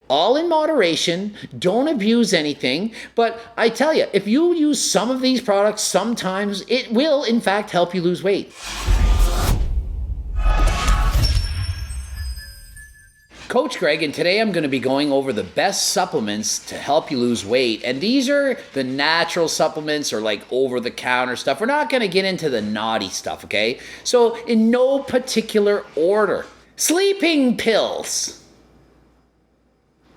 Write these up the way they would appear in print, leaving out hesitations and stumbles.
All in moderation, don't abuse anything, but I tell you, if you use some of these products, sometimes it will in fact help you lose weight. Coach Greg, and today I'm going to be going over the best supplements to help you lose weight. And these are the natural supplements or like over-the-counter stuff. We're not going to get into the naughty stuff, okay? So in no particular order. Sleeping pills.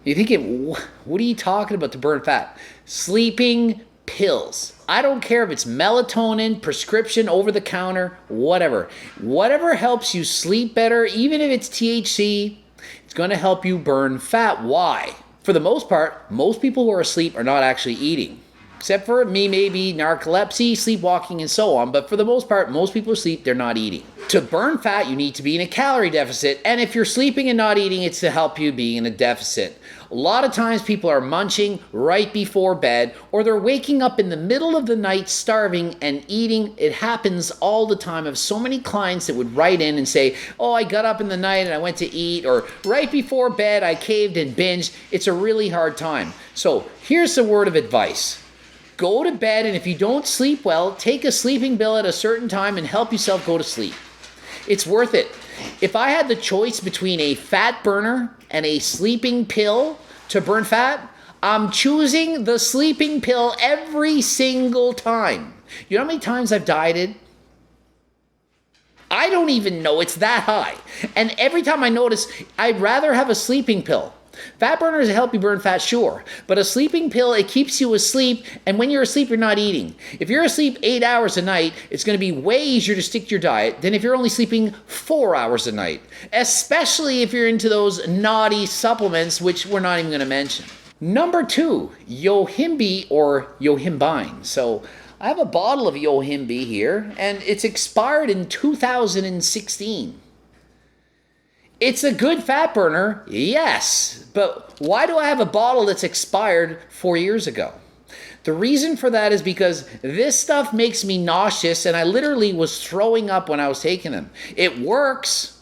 You're thinking, what are you talking about to burn fat? Sleeping pills. I don't care if it's melatonin, prescription, over-the-counter, whatever. Whatever helps you sleep better, even if it's THC, it's going to help you burn fat. Why? For the most part, most people who are asleep are not actually eating. Except for me, maybe narcolepsy, sleepwalking, and so on. But for the most part, most people asleep, they're not eating. To burn fat, you need to be in a calorie deficit. And if you're sleeping and not eating, it's to help you be in a deficit. A lot of times people are munching right before bed, or they're waking up in the middle of the night starving and eating. It happens all the time. I have so many clients that would write in and say, oh, I got up in the night and I went to eat, or right before bed I caved and binged. It's a really hard time. So here's a word of advice. Go to bed, and if you don't sleep well, take a sleeping pill at a certain time and help yourself go to sleep. It's worth it. If I had the choice between a fat burner and a sleeping pill to burn fat, I'm choosing the sleeping pill every single time. You know how many times I've dieted? I don't even know, it's that high. And every time I notice, I'd rather have a sleeping pill. Fat burners help you burn fat, sure, but a sleeping pill, it keeps you asleep, and when you're asleep, you're not eating. If you're asleep 8 hours a night, it's going to be way easier to stick to your diet than if you're only sleeping 4 hours a night, especially if you're into those naughty supplements, which we're not even going to mention. Number 2, YOHIMBE or YOHIMBINE. So I have a bottle of YOHIMBE here, and it's expired in 2016. It's a good fat burner, yes, but why do I have a bottle that's expired 4 years ago? The reason for that is because this stuff makes me nauseous, and I literally was throwing up when I was taking them. It works,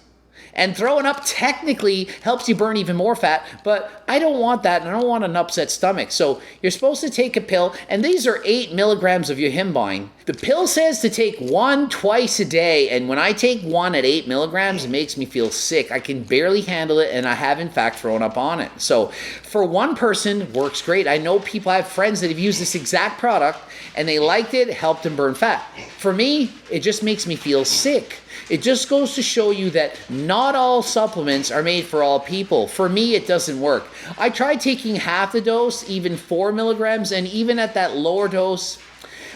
and throwing up technically helps you burn even more fat, but I don't want that, and I don't want an upset stomach. So you're supposed to take a pill, and these are 8 milligrams of YOHIMBE. The pill says to take one twice a day, and when I take one at 8 milligrams, it makes me feel sick. I can barely handle it, and I have in fact thrown up on it. So for one person, works great. I know people, I have friends that have used this exact product, and they liked it, helped them burn fat. For me, it just makes me feel sick. It just goes to show you that not all supplements are made for all people. For me, it doesn't work. I tried taking half the dose, even 4 milligrams, and even at that lower dose,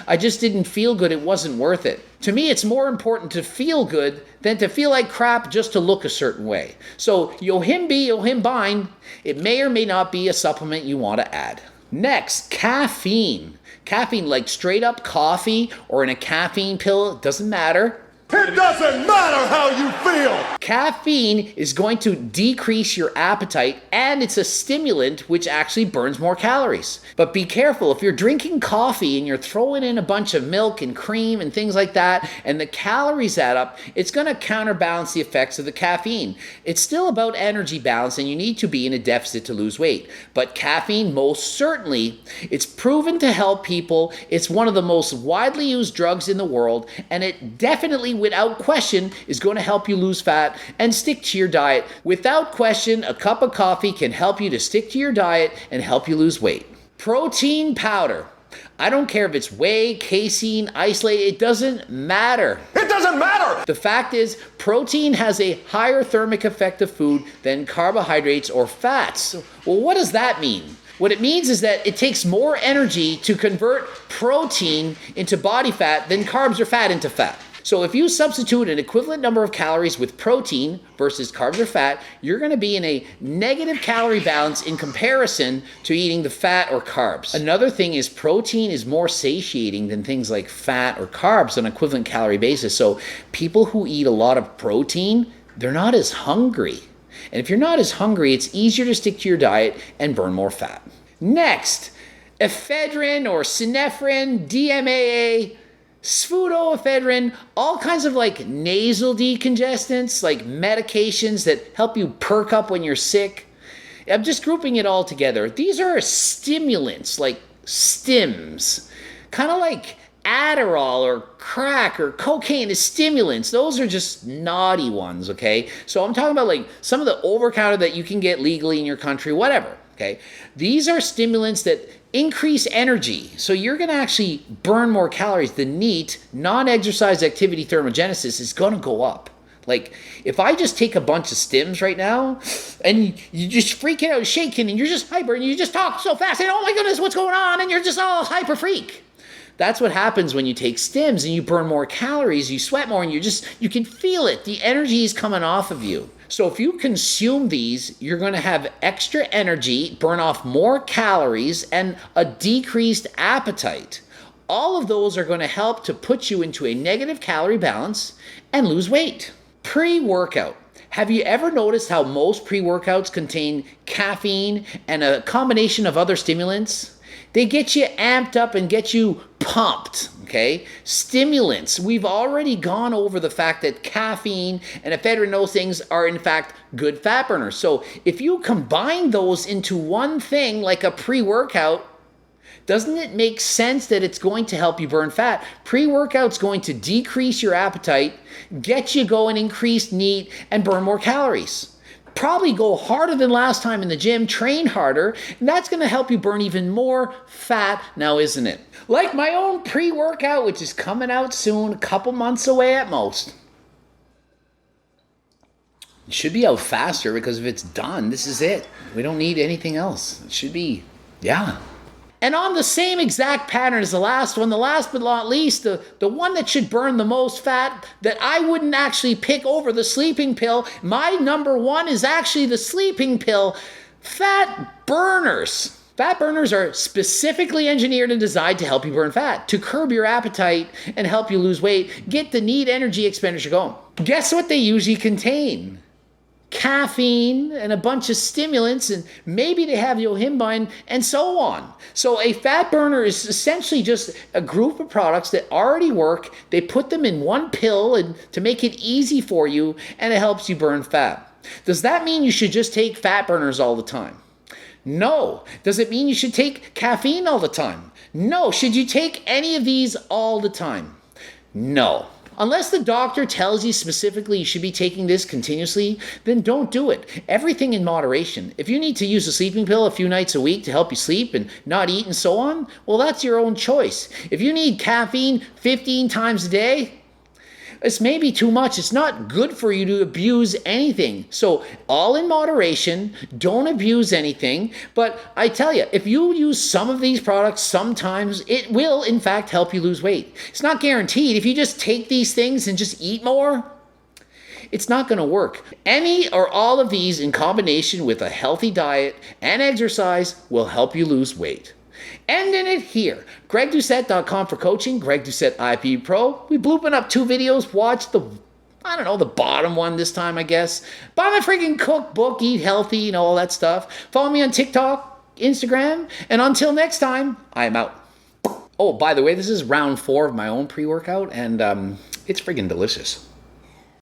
I just didn't feel good. It wasn't worth it. To me, it's more important to feel good than to feel like crap just to look a certain way. So YOHIMBE, it may or may not be a supplement you want to add. Next, caffeine. Caffeine, like straight up coffee or in a caffeine pill, it doesn't matter. It doesn't matter how you feel! Caffeine is going to decrease your appetite, and it's a stimulant which actually burns more calories. But be careful, if you're drinking coffee and you're throwing in a bunch of milk and cream and things like that, and the calories add up, it's going to counterbalance the effects of the caffeine. It's still about energy balance, and you need to be in a deficit to lose weight. But caffeine, most certainly, it's proven to help people. It's one of the most widely used drugs in the world, and it definitely, without question, is going to help you lose fat and stick to your diet. Without question, a cup of coffee can help you to stick to your diet and help you lose weight. Protein powder. I don't care if it's whey, casein, isolate, it doesn't matter. It doesn't matter! The fact is, protein has a higher thermic effect of food than carbohydrates or fats. Well, what does that mean? What it means is that it takes more energy to convert protein into body fat than carbs or fat into fat. So if you substitute an equivalent number of calories with protein versus carbs or fat, you're going to be in a negative calorie balance in comparison to eating the fat or carbs. Another thing is protein is more satiating than things like fat or carbs on an equivalent calorie basis. So people who eat a lot of protein, they're not as hungry. And if you're not as hungry, it's easier to stick to your diet and burn more fat. Next, ephedrine or synephrine, DMAA, pseudoephedrine, all kinds of like nasal decongestants, like medications that help you perk up when you're sick. I'm just grouping it all together. These are stimulants, like stims, kind of like Adderall or crack or cocaine is stimulants. Those are just naughty ones, okay? So I'm talking about like some of the over-counter that you can get legally in your country, whatever, okay? These are stimulants that increase energy. So you're going to actually burn more calories. The NEAT, non-exercise activity thermogenesis, is going to go up. Like, if I just take a bunch of stims right now, and you just freaking out, shaking, and you're just hyper, and you just talk so fast, and oh my goodness, what's going on? And you're just all hyper freak. That's what happens when you take stims and you burn more calories, you sweat more, and you can feel it. The energy is coming off of you. So if you consume these, you're going to have extra energy, burn off more calories, and a decreased appetite. All of those are going to help to put you into a negative calorie balance and lose weight. Pre-workout. Have you ever noticed how most pre-workouts contain caffeine and a combination of other stimulants? They get you amped up and get you pumped, okay? Stimulants. We've already gone over the fact that caffeine and ephedrine and those things are in fact good fat burners. So if you combine those into one thing like a pre-workout, doesn't it make sense that it's going to help you burn fat? Pre-workout's going to decrease your appetite, get you going, increase NEAT, and burn more calories. Probably go harder than last time in the gym, train harder, and that's going to help you burn even more fat now, isn't it? Like my own pre-workout, which is coming out soon, a couple months away at most. It should be out faster because if it's done, this is it. We don't need anything else. It should be, yeah. And on the same exact pattern as the last one, the last but not least, the one that should burn the most fat that I wouldn't actually pick over the sleeping pill, my number one is actually the sleeping pill. Fat burners. Fat burners are specifically engineered and designed to help you burn fat, to curb your appetite and help you lose weight, get the NEAT energy expenditure going. Guess what they usually contain? Caffeine and a bunch of stimulants, and maybe they have YOHIMBE and so on. So a fat burner is essentially just a group of products that already work. They put them in one pill and to make it easy for you, and it helps you burn fat. Does that mean you should just take fat burners all the time? No. Does it mean you should take caffeine all the time? No. Should you take any of these all the time? No. Unless the doctor tells you specifically you should be taking this continuously, then don't do it. Everything in moderation. If you need to use a sleeping pill a few nights a week to help you sleep and not eat and so on, well, that's your own choice. If you need caffeine 15 times a day, it's maybe too much. It's not good for you to abuse anything. So all in moderation, don't abuse anything. But I tell you, if you use some of these products, sometimes it will in fact help you lose weight. It's not guaranteed. If you just take these things and just eat more, it's not going to work. Any or all of these in combination with a healthy diet and exercise will help you lose weight. Ending it here. GregDoucette.com for coaching. Greg Doucette IP Pro. We blooping up 2 videos. Watch the bottom one this time, I guess. Buy my freaking cookbook. Eat healthy and all that stuff. Follow me on TikTok, Instagram. And until next time, I'm out. Oh, by the way, this is round 4 of my own pre-workout. And it's friggin' delicious.